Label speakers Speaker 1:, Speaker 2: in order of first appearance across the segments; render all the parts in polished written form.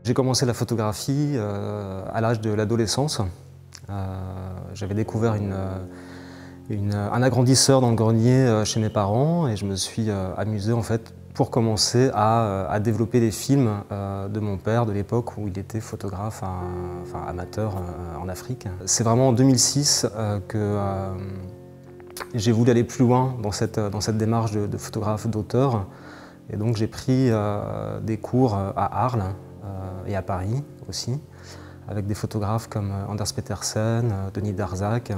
Speaker 1: J'ai commencé la photographie à l'âge de l'adolescence. J'avais découvert un agrandisseur dans le grenier chez mes parents et je me suis amusé en fait pour commencer à développer les films de mon père de l'époque où il était photographe amateur en Afrique. C'est vraiment en 2006 que j'ai voulu aller plus loin dans cette démarche de photographe d'auteur. Et donc j'ai pris des cours à Arles et à Paris aussi, avec des photographes comme Anders Petersen, Denis Darzac,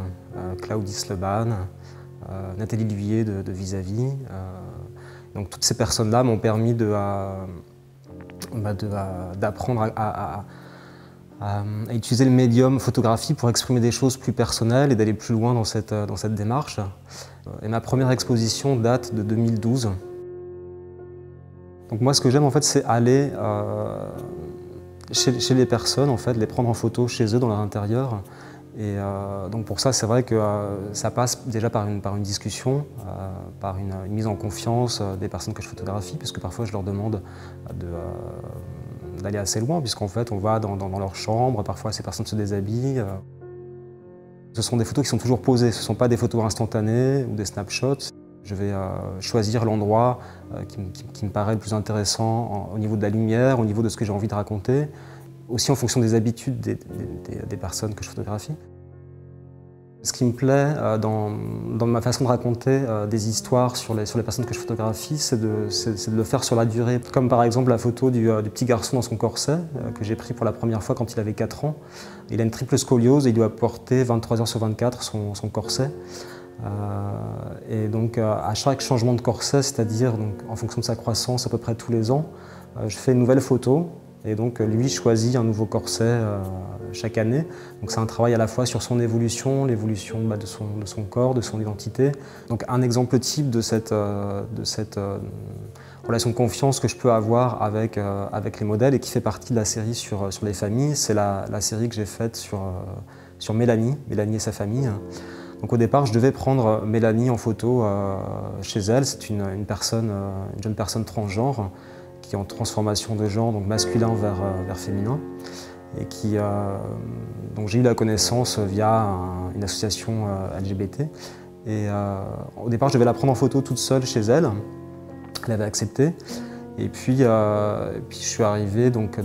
Speaker 1: Claudie Sleban, Nathalie Lhuillier de Vis-à-Vis. Donc toutes ces personnes-là m'ont permis d'apprendre à utiliser le médium photographie pour exprimer des choses plus personnelles et d'aller plus loin dans cette démarche. Et ma première exposition date de 2012. Donc moi, ce que j'aime, en fait, c'est aller chez les personnes, en fait, les prendre en photo chez eux, dans leur intérieur. Et donc pour ça, c'est vrai que ça passe déjà par une discussion, par une mise en confiance des personnes que je photographie, puisque parfois je leur demande d'aller assez loin, puisqu'en fait, on va dans leur chambre, parfois ces personnes se déshabillent. Ce sont des photos qui sont toujours posées, ce ne sont pas des photos instantanées ou des snapshots. Je vais choisir l'endroit qui me paraît le plus intéressant au niveau de la lumière, au niveau de ce que j'ai envie de raconter, aussi en fonction des habitudes des personnes que je photographie. Ce qui me plaît dans ma façon de raconter des histoires sur les personnes que je photographie, c'est de le faire sur la durée. Comme par exemple la photo du petit garçon dans son corset, que j'ai pris pour la première fois quand il avait 4 ans. Il a une triple scoliose et il doit porter 23 heures sur 24 son corset. Et donc à chaque changement de corset, c'est-à-dire en fonction de sa croissance à peu près tous les ans, je fais une nouvelle photo et donc lui choisit un nouveau corset chaque année. Donc c'est un travail à la fois sur son évolution, l'évolution de son corps, de son identité. Donc un exemple type de cette relation de confiance que je peux avoir avec les modèles et qui fait partie de la série sur les familles, c'est la série que j'ai faite sur Mélanie et sa famille. Donc au départ, je devais prendre Mélanie en photo chez elle. C'est une jeune personne transgenre qui est en transformation de genre, donc masculin vers féminin, et dont j'ai eu la connaissance via une association LGBT. Et au départ, je devais la prendre en photo toute seule chez elle. Elle avait accepté. Et puis je suis arrivé donc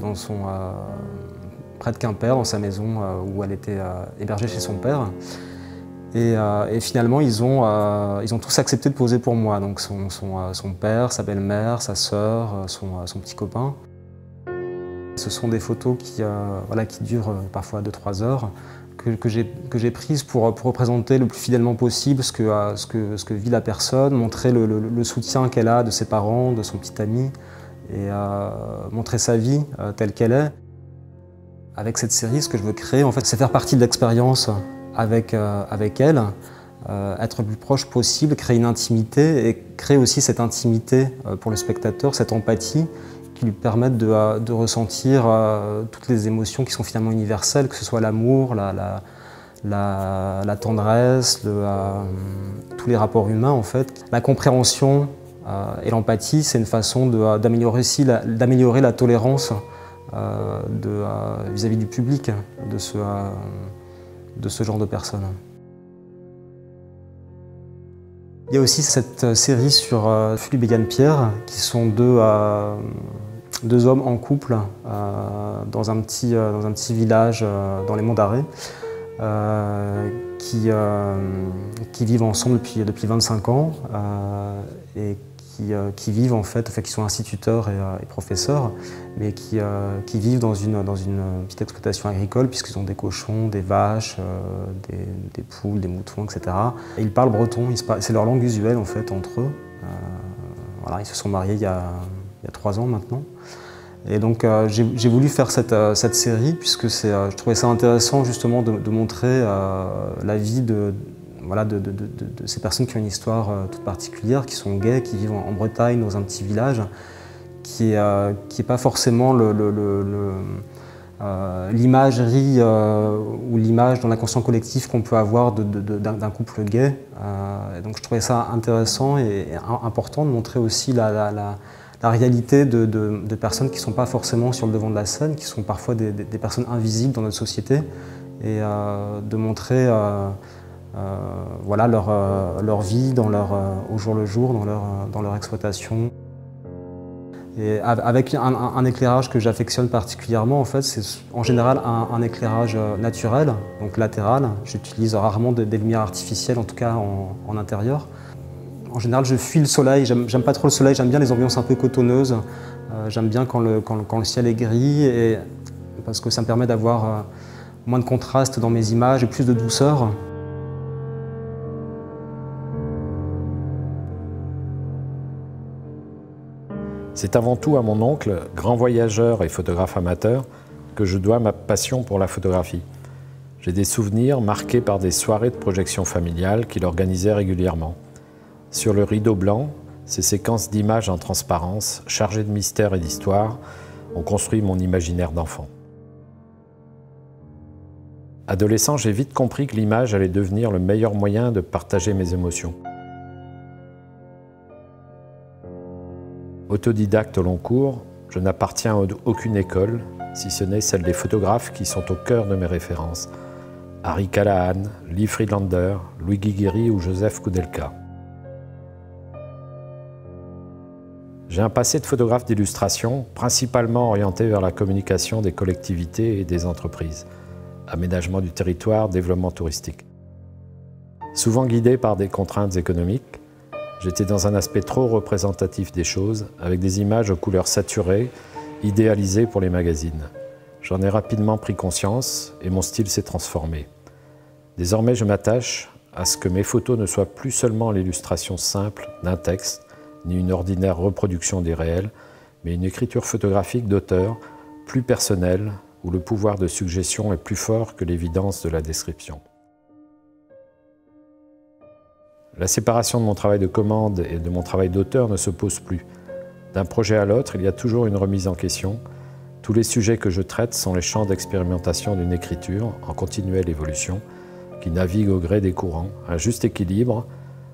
Speaker 1: près de Quimper, dans sa maison où elle était hébergée chez son père. Et finalement, ils ont tous accepté de poser pour moi. Donc son père, sa belle-mère, sa sœur, son petit copain. Ce sont des photos qui durent parfois 2-3 heures, que j'ai prises pour représenter le plus fidèlement possible ce que vit la personne, montrer le soutien qu'elle a de ses parents, de son petit ami, et montrer sa vie telle qu'elle est. Avec cette série, ce que je veux créer, en fait, c'est faire partie de l'expérience avec elle, être le plus proche possible, créer une intimité et créer aussi cette intimité pour le spectateur, cette empathie qui lui permette de ressentir toutes les émotions qui sont finalement universelles, que ce soit l'amour, la tendresse, tous les rapports humains en fait. La compréhension et l'empathie, c'est une façon d'améliorer la tolérance vis-à-vis du public de ce genre de personnes. Il y a aussi cette série sur Philippe et Yann-Pierre, qui sont deux hommes en couple dans un petit village dans les Monts d'Arrée, qui vivent ensemble depuis 25 ans et qui vivent en fait, qui sont instituteurs et professeurs, mais qui vivent dans une petite exploitation agricole puisqu'ils ont des cochons, des vaches, des poules, des moutons, etc. Et ils parlent breton, c'est leur langue usuelle en fait entre eux. Voilà, ils se sont mariés il y a 3 ans maintenant. Et donc j'ai voulu faire cette série puisque je trouvais ça intéressant justement de montrer la vie de ces personnes qui ont une histoire toute particulière, qui sont gays, qui vivent en Bretagne dans un petit village, qui est pas forcément l'imagerie ou l'image dans l'inconscient collectif qu'on peut avoir d'un couple gay. Et donc je trouvais ça intéressant et important de montrer aussi la la réalité de personnes qui ne sont pas forcément sur le devant de la scène, qui sont parfois des personnes invisibles dans notre société, et de montrer voilà, leur vie au jour le jour, dans leur exploitation. Et avec un éclairage que j'affectionne particulièrement, en fait, c'est en général un éclairage naturel, donc latéral. J'utilise rarement des lumières artificielles, en tout cas en intérieur. En général, je fuis le soleil, j'aime pas trop le soleil, j'aime bien les ambiances un peu cotonneuses. J'aime bien quand le ciel est gris, parce que ça me permet d'avoir moins de contraste dans mes images et plus de douceur.
Speaker 2: C'est avant tout à mon oncle, grand voyageur et photographe amateur, que je dois ma passion pour la photographie. J'ai des souvenirs marqués par des soirées de projection familiale qu'il organisait régulièrement. Sur le rideau blanc, ces séquences d'images en transparence, chargées de mystère et d'histoire, ont construit mon imaginaire d'enfant. Adolescent, j'ai vite compris que l'image allait devenir le meilleur moyen de partager mes émotions. Autodidacte au long cours, je n'appartiens à aucune école, si ce n'est celle des photographes qui sont au cœur de mes références. Harry Callahan, Lee Friedlander, Louis Guiguieri ou Joseph Koudelka. J'ai un passé de photographe d'illustration, principalement orienté vers la communication des collectivités et des entreprises, aménagement du territoire, développement touristique. Souvent guidé par des contraintes économiques, j'étais dans un aspect trop représentatif des choses, avec des images aux couleurs saturées, idéalisées pour les magazines. J'en ai rapidement pris conscience et mon style s'est transformé. Désormais, je m'attache à ce que mes photos ne soient plus seulement l'illustration simple d'un texte, ni une ordinaire reproduction des réels, mais une écriture photographique d'auteur, plus personnelle, où le pouvoir de suggestion est plus fort que l'évidence de la description. La séparation de mon travail de commande et de mon travail d'auteur ne se pose plus. D'un projet à l'autre, il y a toujours une remise en question. Tous les sujets que je traite sont les champs d'expérimentation d'une écriture en continuelle évolution, qui navigue au gré des courants, un juste équilibre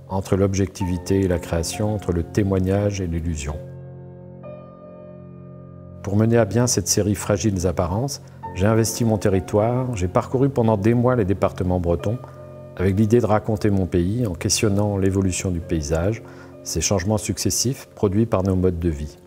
Speaker 2: entre l'objectivité et la création, entre le témoignage et l'illusion. Pour mener à bien cette série Fragiles apparences, j'ai investi mon territoire, j'ai parcouru pendant des mois les départements bretons, avec l'idée de raconter mon pays en questionnant l'évolution du paysage, ces changements successifs produits par nos modes de vie.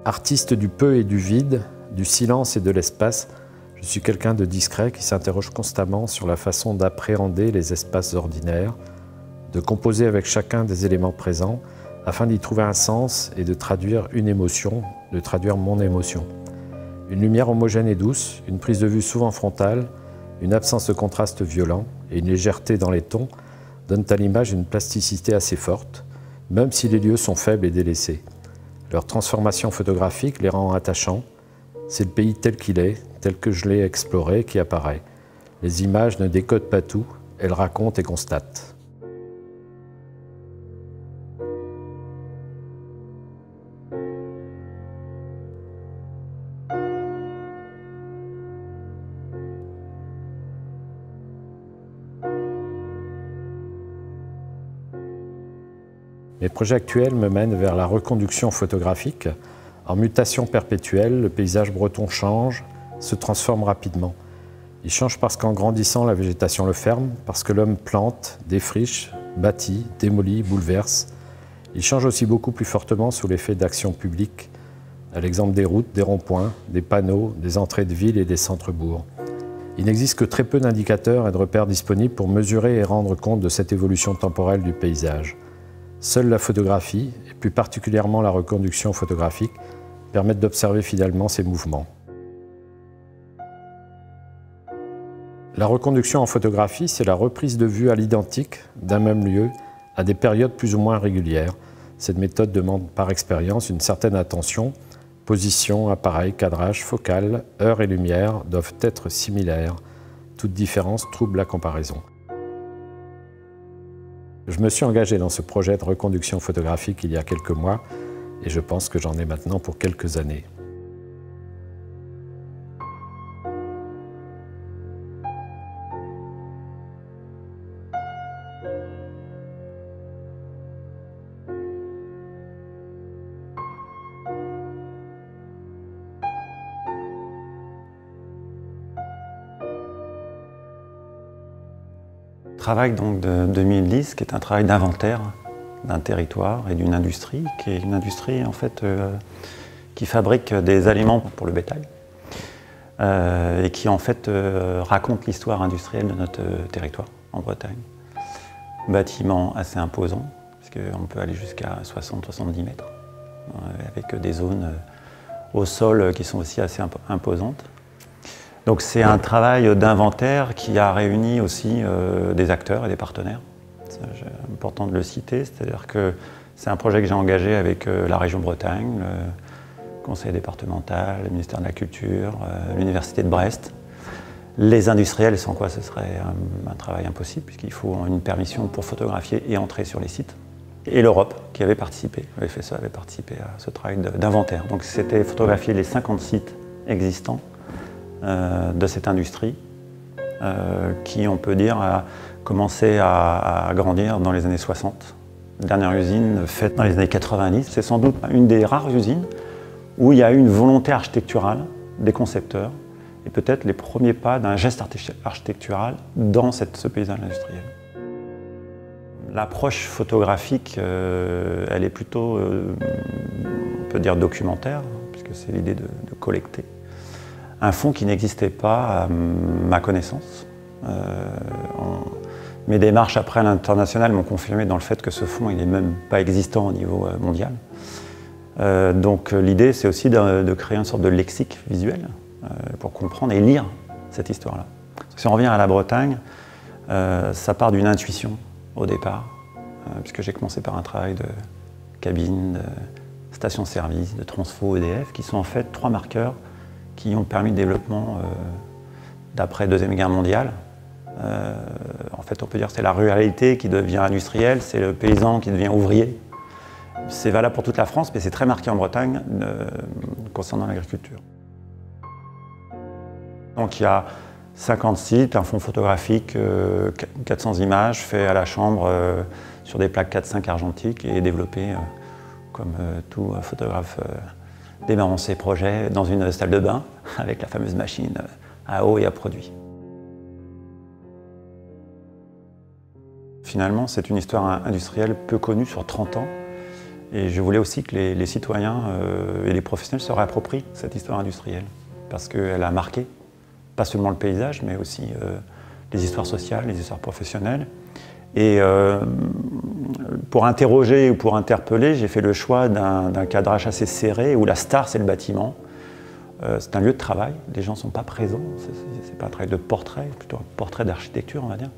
Speaker 2: Artiste du peu et du vide, du silence et de l'espace, je suis quelqu'un de discret qui s'interroge constamment sur la façon d'appréhender les espaces ordinaires, de composer avec chacun des éléments présents afin d'y trouver un sens et de traduire une émotion, de traduire mon émotion. Une lumière homogène et douce, une prise de vue souvent frontale, une absence de contraste violent et une légèreté dans les tons donnent à l'image une plasticité assez forte, même si les lieux sont faibles et délaissés. Leur transformation photographique les rend attachants. C'est le pays tel qu'il est, tel que je l'ai exploré, qui apparaît. Les images ne décodent pas tout, elles racontent et constatent. Mes projets actuels me mènent vers la reconduction photographique. En mutation perpétuelle, le paysage breton change, se transforme rapidement. Il change parce qu'en grandissant, la végétation le ferme, parce que l'homme plante, défriche, bâtit, démolit, bouleverse. Il change aussi beaucoup plus fortement sous l'effet d'actions publiques, à l'exemple des routes, des ronds-points, des panneaux, des entrées de villes et des centres-bourgs. Il n'existe que très peu d'indicateurs et de repères disponibles pour mesurer et rendre compte de cette évolution temporelle du paysage. Seule la photographie, et plus particulièrement la reconduction photographique, permettent d'observer fidèlement ces mouvements. La reconduction en photographie, c'est la reprise de vue à l'identique d'un même lieu à des périodes plus ou moins régulières. Cette méthode demande par expérience une certaine attention. Position, appareil, cadrage, focale, heure et lumière doivent être similaires. Toute différence trouble la comparaison. Je me suis engagé dans ce projet de reconduction photographique il y a quelques mois et je pense que j'en ai maintenant pour quelques années.
Speaker 3: Travail donc de 2010, qui est un travail d'inventaire d'un territoire et d'une industrie, qui est une industrie en fait qui fabrique des aliments pour le bétail et qui en fait raconte l'histoire industrielle de notre territoire en Bretagne. Bâtiment assez imposant, puisqu'on peut aller jusqu'à 60-70 mètres, avec des zones au sol qui sont aussi assez imposantes. Donc c'est un travail d'inventaire qui a réuni aussi des acteurs et des partenaires. C'est important de le citer, c'est-à-dire que c'est un projet que j'ai engagé avec la région Bretagne, le conseil départemental, le ministère de la Culture, l'université de Brest. Les industriels, sans quoi ce serait un travail impossible, puisqu'il faut une permission pour photographier et entrer sur les sites. Et l'Europe, qui avait participé, le FSE avait participé à ce travail d'inventaire. Donc c'était photographier les 50 sites existants de cette industrie qui, on peut dire, a commencé à grandir dans les années 60. Dernière usine faite dans les années 90. C'est sans doute une des rares usines où il y a eu une volonté architecturale des concepteurs et peut-être les premiers pas d'un geste architectural dans ce paysage industriel. L'approche photographique, elle est plutôt, on peut dire, documentaire, puisque c'est l'idée de collecter. Un fonds qui n'existait pas à ma connaissance. Mes démarches après à l'international m'ont confirmé dans le fait que ce fonds n'est même pas existant au niveau mondial. Donc l'idée, c'est aussi de créer une sorte de lexique visuel pour comprendre et lire cette histoire-là. Si on revient à la Bretagne, ça part d'une intuition au départ, puisque j'ai commencé par un travail de cabine, de station-service, de transfo EDF, qui sont en fait 3 marqueurs qui ont permis le développement d'après la Deuxième Guerre mondiale. En fait, on peut dire que c'est la ruralité qui devient industrielle, c'est le paysan qui devient ouvrier. C'est valable pour toute la France, mais c'est très marqué en Bretagne concernant l'agriculture. Donc il y a 50 sites, un fonds photographique, 400 images fait à la chambre sur des plaques 4-5 argentiques et développé comme tout photographe démarrant ses projets dans une salle de bain avec la fameuse machine à eau et à produit. Finalement, c'est une histoire industrielle peu connue sur 30 ans et je voulais aussi que les citoyens et les professionnels se réapproprient cette histoire industrielle parce qu'elle a marqué pas seulement le paysage, mais aussi les histoires sociales, les histoires professionnelles. Et pour interroger ou pour interpeller, j'ai fait le choix d'un cadrage assez serré où la star, c'est le bâtiment. C'est un lieu de travail, les gens ne sont pas présents, c'est pas un travail de portrait, plutôt un portrait d'architecture, on va dire.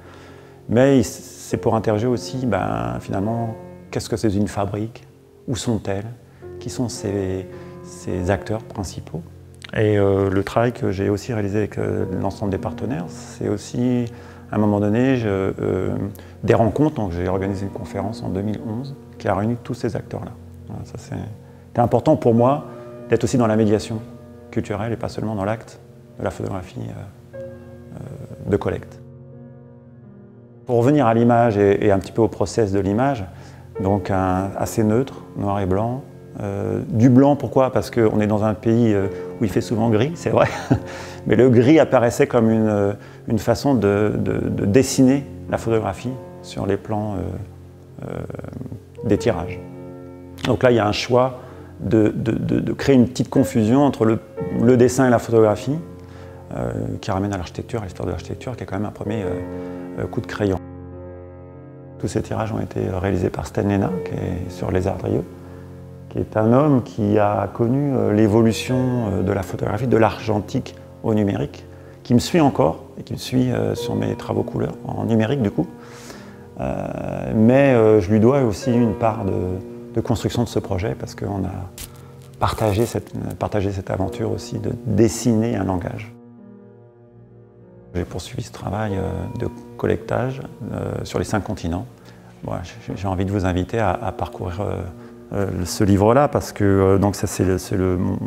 Speaker 3: Mais c'est pour interroger aussi, finalement, qu'est-ce que c'est une fabrique? Où sont-elles? Qui sont ces acteurs principaux? Et le travail que j'ai aussi réalisé avec l'ensemble des partenaires, c'est aussi, à un moment donné, des rencontres. Donc j'ai organisé une conférence en 2011 qui a réuni tous ces acteurs-là. Voilà, ça c'était important pour moi d'être aussi dans la médiation culturelle et pas seulement dans l'acte de la photographie de collecte. Pour revenir à l'image et un petit peu au process de l'image, donc assez neutre, noir et blanc. Du blanc, pourquoi? Parce qu'on est dans un pays où il fait souvent gris, c'est vrai, mais le gris apparaissait comme une façon de dessiner la photographie sur les plans des tirages. Donc là, il y a un choix de créer une petite confusion entre le dessin et la photographie, qui ramène à l'architecture, à l'histoire de l'architecture, qui est quand même un premier coup de crayon. Tous ces tirages ont été réalisés par Sten Lena, qui est sur Les Ardrieux, qui est un homme qui a connu l'évolution de la photographie, de l'argentique au numérique, qui me suit encore et qui me suit sur mes travaux couleurs, en numérique du coup. Mais je lui dois aussi une part de construction de ce projet parce qu'on a partagé cette aventure aussi de dessiner un langage. J'ai poursuivi ce travail de collectage sur les 5 continents. Bon, j'ai envie de vous inviter à parcourir ce livre-là parce que donc ça c'est mon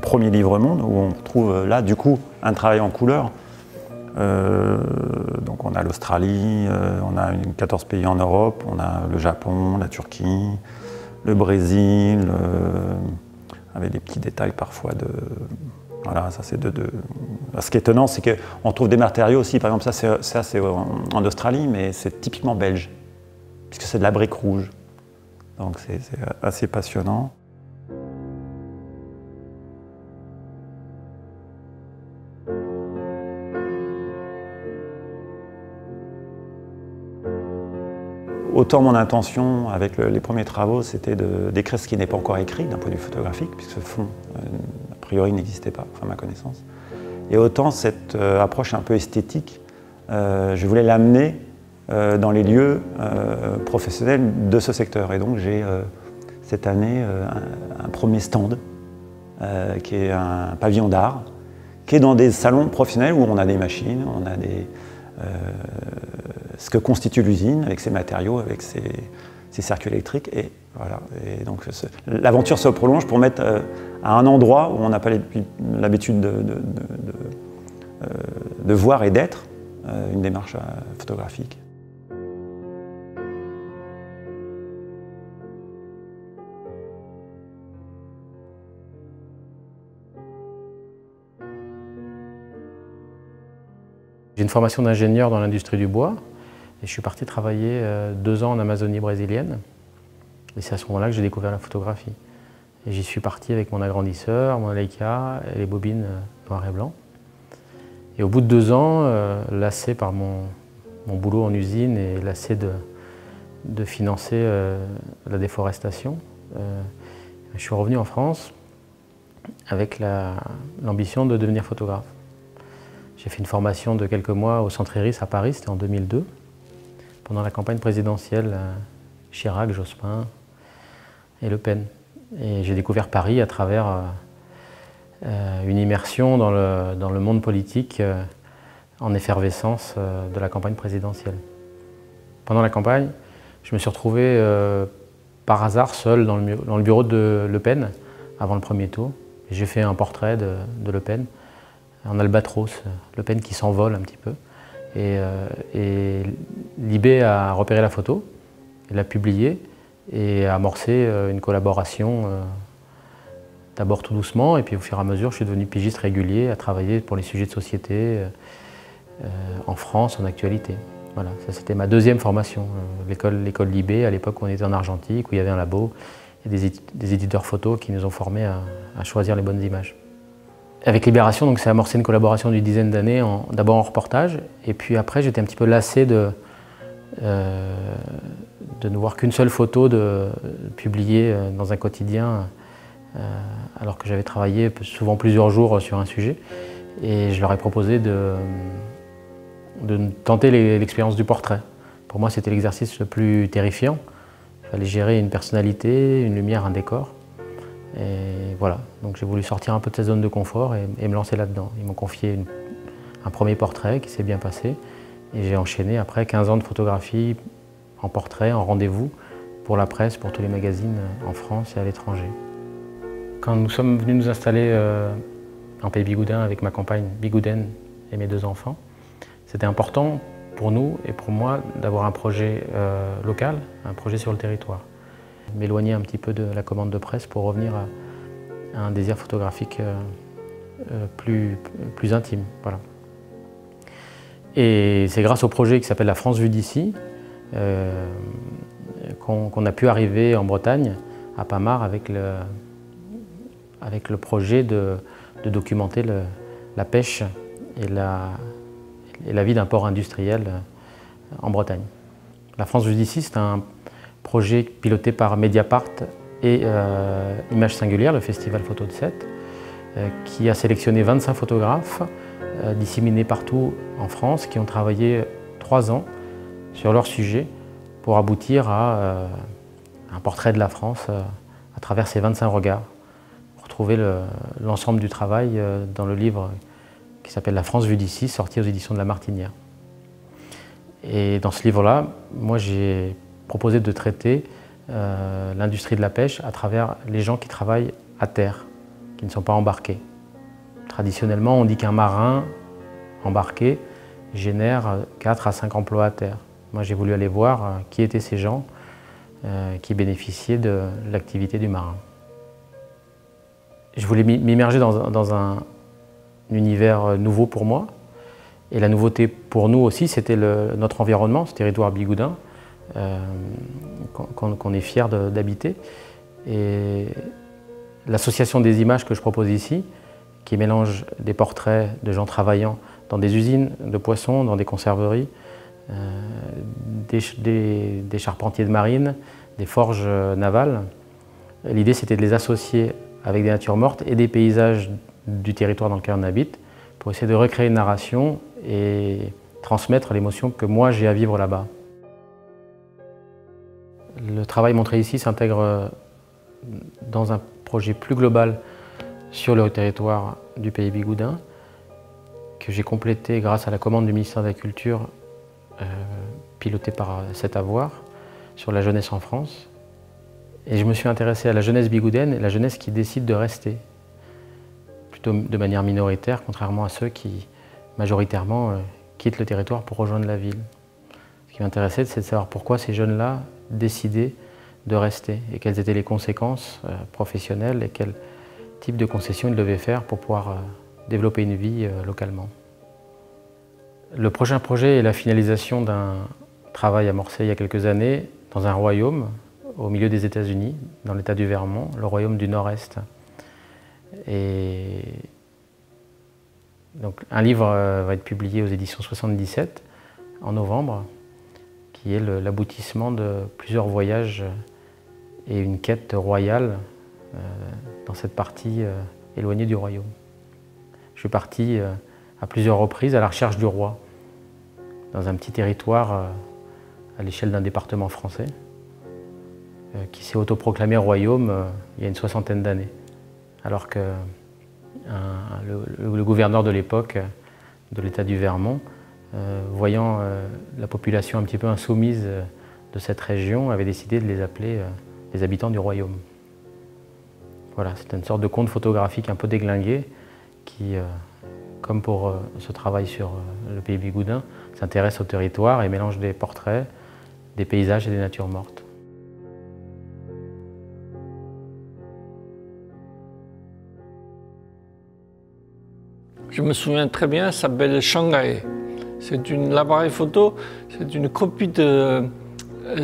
Speaker 3: premier livre monde où on trouve là du coup un travail en couleur. Donc on a l'Australie, on a 14 pays en Europe, on a le Japon, la Turquie, le Brésil, avec des petits détails parfois de... Voilà, ça c'est Ce qui est étonnant, c'est qu'on trouve des matériaux aussi, par exemple ça c'est en Australie, mais c'est typiquement belge, puisque c'est de la brique rouge. Donc c'est assez passionnant. Autant mon intention avec les premiers travaux, c'était d'écrire ce qui n'est pas encore écrit d'un point de vue photographique, puisque ce fond, a priori, n'existait pas, enfin à ma connaissance. Et autant cette approche un peu esthétique, je voulais l'amener dans les lieux professionnels de ce secteur. Et donc j'ai cette année un premier stand, qui est un pavillon d'art, qui est dans des salons professionnels où on a des machines, on a ce que constitue l'usine avec ses matériaux, avec ses circuits électriques. Et voilà. Et donc l'aventure se prolonge pour mettre à un endroit où on n'a pas l'habitude de voir et d'être une démarche photographique.
Speaker 4: J'ai une formation d'ingénieur dans l'industrie du bois et je suis parti travailler 2 ans en Amazonie brésilienne. Et c'est à ce moment-là que j'ai découvert la photographie. Et j'y suis parti avec mon agrandisseur, mon Leica et les bobines noir et blanc. Et au bout de 2 ans, lassé par mon boulot en usine et lassé de financer la déforestation, je suis revenu en France avec l'ambition de devenir photographe. J'ai fait une formation de quelques mois au Centre Iris à Paris, c'était en 2002, pendant la campagne présidentielle Chirac, Jospin et Le Pen. Et j'ai découvert Paris à travers une immersion dans le monde politique en effervescence de la campagne présidentielle. Pendant la campagne, je me suis retrouvé par hasard seul dans le bureau de Le Pen avant le premier tour. J'ai fait un portrait de Le Pen en albatros, Le Pen qui s'envole un petit peu. Et Libé a repéré la photo, il l'a publiée et a amorcé une collaboration d'abord tout doucement et puis au fur et à mesure je suis devenu pigiste régulier à travailler pour les sujets de société en France, en actualité. Voilà, ça c'était ma deuxième formation, l'école Libé à l'époque où on était en argentique, où il y avait un labo et des éditeurs photos qui nous ont formés à choisir les bonnes images. Avec Libération, donc, c'est amorcé une collaboration d'une dizaine d'années, d'abord en reportage, et puis après j'étais un petit peu lassé de ne voir qu'une seule photo publiée dans un quotidien, alors que j'avais travaillé souvent plusieurs jours sur un sujet. Et je leur ai proposé de tenter l'expérience du portrait. Pour moi, c'était l'exercice le plus terrifiant. Il fallait gérer une personnalité, une lumière, un décor. Et voilà, donc j'ai voulu sortir un peu de cette zone de confort et me lancer là-dedans. Ils m'ont confié un premier portrait qui s'est bien passé et j'ai enchaîné après 15 ans de photographie en portrait, en rendez-vous pour la presse, pour tous les magazines en France et à l'étranger. Quand nous sommes venus nous installer en Pays Bigouden avec ma compagne Bigouden et mes 2 enfants, c'était important pour nous et pour moi d'avoir un projet local, un projet sur le territoire. M'éloigner un petit peu de la commande de presse pour revenir à un désir photographique plus intime. Voilà. Et c'est grâce au projet qui s'appelle La France vue d'ici qu'on a pu arriver en Bretagne, à Pamar, avec le projet de documenter la pêche et la vie d'un port industriel en Bretagne. La France vue d'ici, c'est un projet piloté par Mediapart et Images Singulières, le festival photo de Sète, qui a sélectionné 25 photographes disséminés partout en France, qui ont travaillé 3 ans sur leur sujet pour aboutir à un portrait de la France à travers ces 25 regards. Vous retrouvez l'ensemble du travail dans le livre qui s'appelle La France vue d'ici, sorti aux éditions de La Martinière. Et dans ce livre-là, moi j'ai proposé de traiter l'industrie de la pêche à travers les gens qui travaillent à terre, qui ne sont pas embarqués. Traditionnellement, on dit qu'un marin embarqué génère 4 à 5 emplois à terre. Moi, j'ai voulu aller voir qui étaient ces gens qui bénéficiaient de l'activité du marin. Je voulais m'immerger dans une univers nouveau pour moi. Et la nouveauté pour nous aussi, c'était notre environnement, ce territoire bigoudin, qu'on est fier d'habiter. Et l'association des images que je propose ici, qui mélange des portraits de gens travaillant dans des usines de poissons, dans des conserveries, des charpentiers de marine, des forges navales. L'idée, c'était de les associer avec des natures mortes et des paysages du territoire dans lequel on habite pour essayer de recréer une narration et transmettre l'émotion que moi j'ai à vivre là-bas. Le travail montré ici s'intègre dans un projet plus global sur le territoire du pays bigoudin que j'ai complété grâce à la commande du ministère de la Culture pilotée par Cet Avoir sur la jeunesse en France. Et je me suis intéressé à la jeunesse bigoudaine et la jeunesse qui décide de rester, plutôt de manière minoritaire, contrairement à ceux qui, majoritairement, quittent le territoire pour rejoindre la ville. Ce qui m'intéressait, c'est de savoir pourquoi ces jeunes-là décidaient de rester et quelles étaient les conséquences professionnelles et quel type de concessions ils devaient faire pour pouvoir développer une vie localement. Le prochain projet est la finalisation d'un travail amorcé il y a quelques années dans un royaume au milieu des États-Unis, dans l'État du Vermont, le royaume du Nord-Est. Et donc, un livre va être publié aux éditions 77 en novembre, qui est l'aboutissement de plusieurs voyages et une quête royale dans cette partie éloignée du royaume. Je suis parti à plusieurs reprises à la recherche du roi, dans un petit territoire à l'échelle d'un département français, qui s'est autoproclamé royaume il y a une soixantaine d'années, alors que le gouverneur de l'époque de l'État du Vermont, voyant la population un petit peu insoumise de cette région, avait décidé de les appeler les habitants du royaume. Voilà, c'est une sorte de conte photographique un peu déglingué qui, comme pour ce travail sur le pays bigoudin, s'intéresse au territoire et mélange des portraits, des paysages et des natures mortes.
Speaker 5: Je me souviens très bien, ça s'appelle Shanghai. C'est l'appareil photo, c'est une copie de...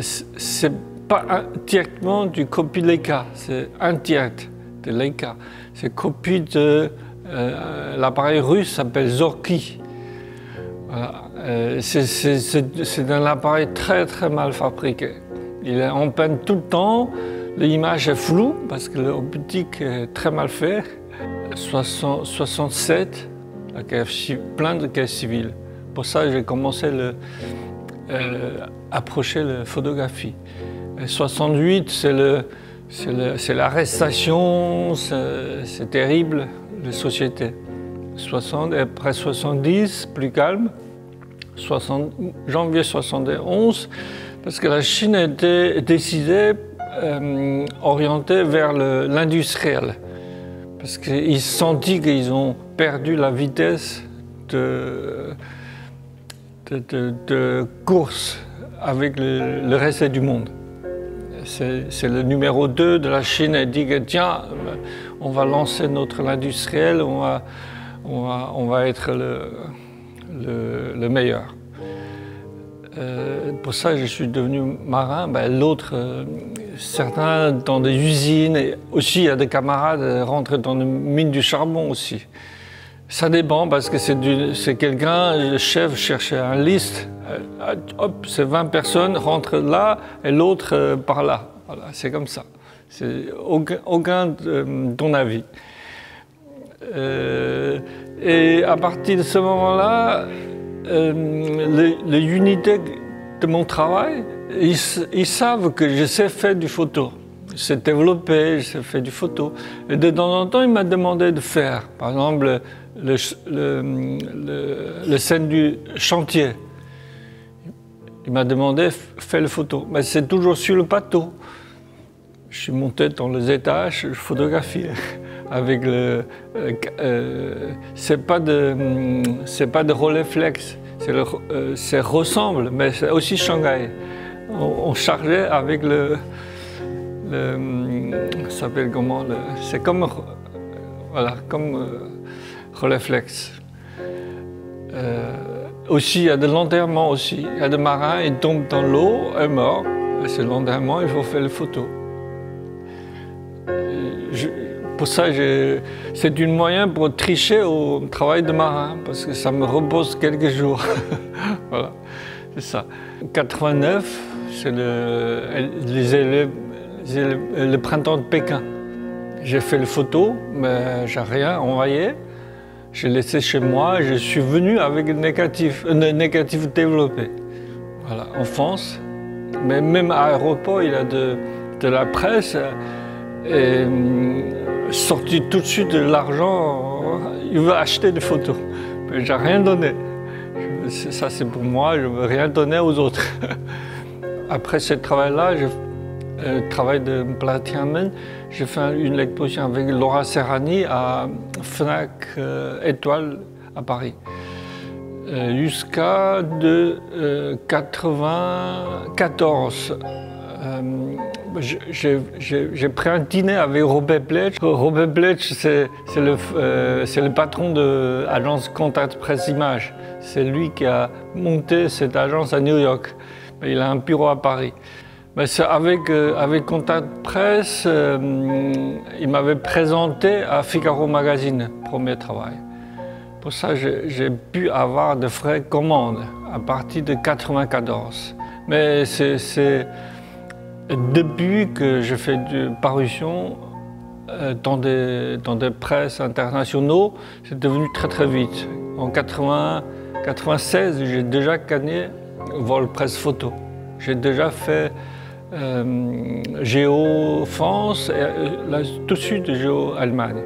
Speaker 5: c'est pas directement du copie Leica, c'est indirect de Leica. C'est copie de l'appareil russe s'appelle Zorki. Voilà. C'est un appareil très très mal fabriqué. Il est en peine tout le temps, l'image est floue parce que l'optique est très mal fait. 67, plein de guerres civiles. Pour ça, j'ai commencé à approcher la photographie. Et 68, c'est l'arrestation, c'est terrible, la société. 60, et après 70, plus calme. Janvier 71, parce que la Chine était décidée, orientée vers l'industriel. Parce qu'ils se sont dit qu'ils ont perdu la vitesse de course avec le reste du monde. C'est le numéro 2 de la Chine qui dit que tiens, on va lancer notre industriel, on va être le meilleur. Pour ça, je suis devenu marin. L'autre, certains dans des usines, et aussi il y a des camarades rentrent dans une mine du charbon aussi. Ça dépend parce que c'est quelqu'un, le chef cherchait un liste, hop, c'est 20 personnes rentrent là et l'autre par là. Voilà, c'est comme ça. C'est aucun ton avis. Et à partir de ce moment-là, les unités de mon travail, ils savent que je sais faire du photo. Je sais développer, je sais faire du photo. Et de temps en temps, ils m'ont demandé de faire. Par exemple, le scène du chantier. Il m'a demandé fais le photo. Mais c'est toujours sur le bateau. Je suis monté dans les étages, je photographiais. Avec c'est pas de Rolleiflex, c'est ressemble, mais c'est aussi Shanghai. On chargeait avec ça s'appelle comment c'est comme voilà, comme Rolleiflex. Aussi, il y a de l'enterrement aussi. Il y a des marins, ils tombent dans l'eau, ils meurent. C'est l'enterrement, il faut faire les photos. Pour ça, c'est un moyen pour tricher au travail de marin, parce que ça me repose quelques jours. Voilà, c'est ça. En 89, c'est le printemps de Pékin. J'ai fait les photos, mais j'ai rien envoyé. J'ai laissé chez moi et je suis venu avec un négatif développé. Voilà, en France. Mais même à l'aéroport, il y a de la presse. Et sorti tout de suite de l'argent, il veut acheter des photos. Mais j'ai rien donné. Ça c'est pour moi, je ne veux rien donner aux autres. Après ce travail-là, le travail de Platiamen, j'ai fait une exposition avec Laura Serrani à Fnac Étoile à Paris. Jusqu'à 1994. J'ai pris un dîner avec Robert Bletch. Robert Bletch, c'est le patron de l'agence Contact Presse Images. C'est lui qui a monté cette agence à New York. Il a un bureau à Paris. Mais avec Contact Presse, il m'avait présenté à Figaro Magazine, premier travail. Pour ça, j'ai pu avoir de vraies commandes à partir de 1994. Mais c'est depuis que je fais de parution dans des presses internationaux, c'est devenu très vite. En 1996, j'ai déjà gagné Vol Presse Photo. J'ai déjà fait Géo France et tout de suite Géo Allemagne.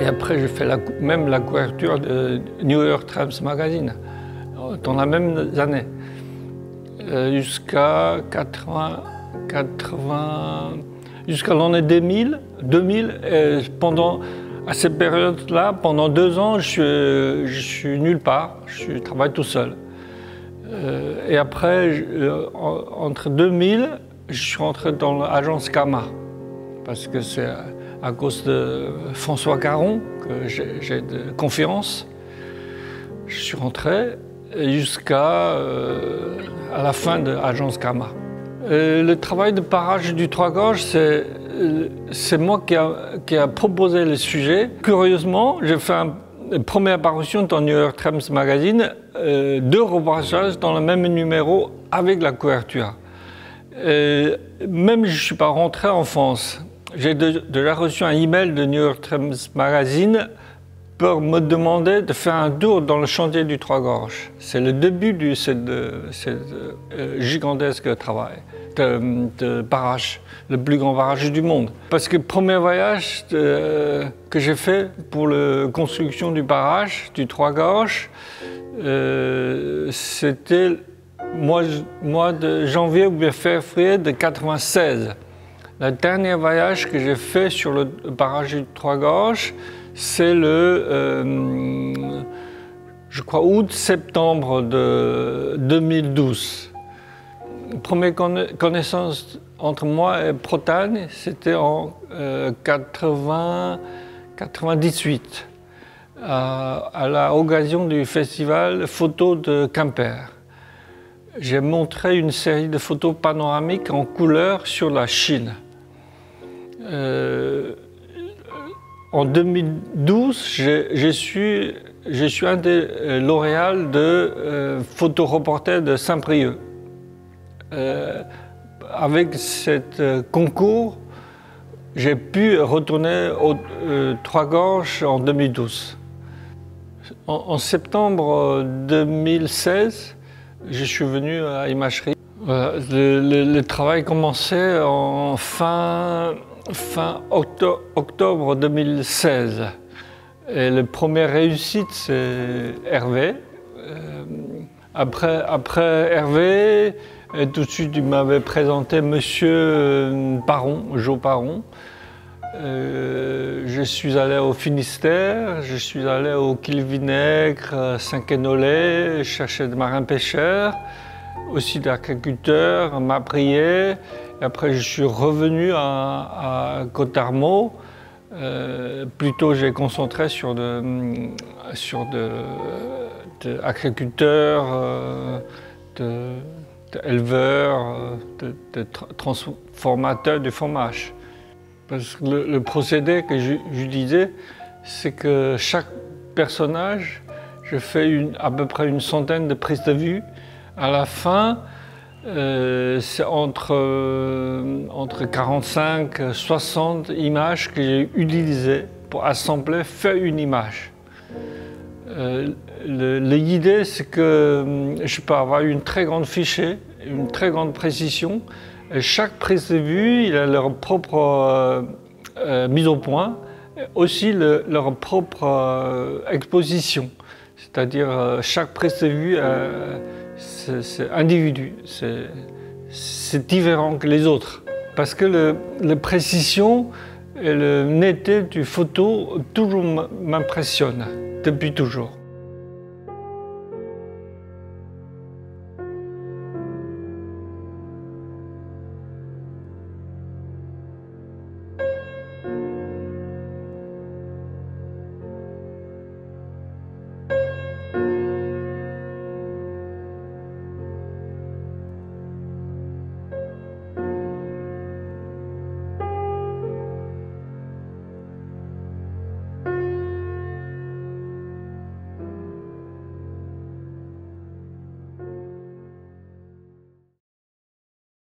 Speaker 5: Et après, j'ai fait même la couverture de New York Times Magazine dans la même année, jusqu'à jusqu'à l'année 2000. Et à cette période-là, pendant 2 ans, je suis nulle part, je travaille tout seul. Et après, entre 2000, je suis rentré dans l'agence Gamma, parce que c'est à cause de François Caron que j'ai de conférences. Je suis rentré jusqu'à la fin de l'agence Gamma. Le travail de parage du Trois-Gorges, c'est moi qui a proposé le sujet. Curieusement, j'ai fait une première parution dans New York Times Magazine, 2 reportages dans le même numéro avec la couverture. Même je ne suis pas rentré en France. J'ai déjà reçu un email de New York Times Magazine pour me demander de faire un tour dans le chantier du Trois-Gorges. C'est le début de ce gigantesque travail de barrage, le plus grand barrage du monde. Parce que le premier voyage que j'ai fait pour la construction du barrage du Trois-Gorges, c'était mois de janvier ou février de 1996. Le dernier voyage que j'ai fait sur le barrage du Trois-Gorges, c'est je crois, août-septembre de 2012. La première connaissance entre moi et Bretagne, c'était en 1998, à l'occasion du festival photo de Quimper. J'ai montré une série de photos panoramiques en couleur sur la Chine. En 2012, je suis un des lauréats de photoreporter de Saint-Brieuc. Avec ce concours, j'ai pu retourner au Trois-Gorges en 2012. En septembre 2016, je suis venu à Imagerie. Le travail commençait en fin octobre 2016. Et la première réussite, c'est Hervé. Après Hervé, tout de suite, il m'avait présenté Monsieur Paron, Jo Paron. Je suis allé au Finistère, je suis allé au Quilles-Vinaigre, Saint-Quenolé, chercher des marins-pêcheurs, aussi d'agriculteurs, Mabrier. Et après, je suis revenu à Côte-d'Armor Plutôt, j'ai concentré sur agriculteurs, d'éleveurs, de transformateurs de fromage. Parce que le procédé que je disais, c'est que chaque personnage, je fais à peu près une centaine de prises de vue. À la fin, c'est entre 45 et 60 images que j'ai utilisées pour assembler, faire une image. L'idée, c'est que je peux avoir une très grande fichier, une très grande précision. Et chaque prise de vue, il a leur propre mise au point, et aussi leur propre exposition. C'est-à-dire chaque prise de vue, c'est individu, c'est différent que les autres. Parce que la précision et la netteté du photo toujours m'impressionnent, depuis toujours.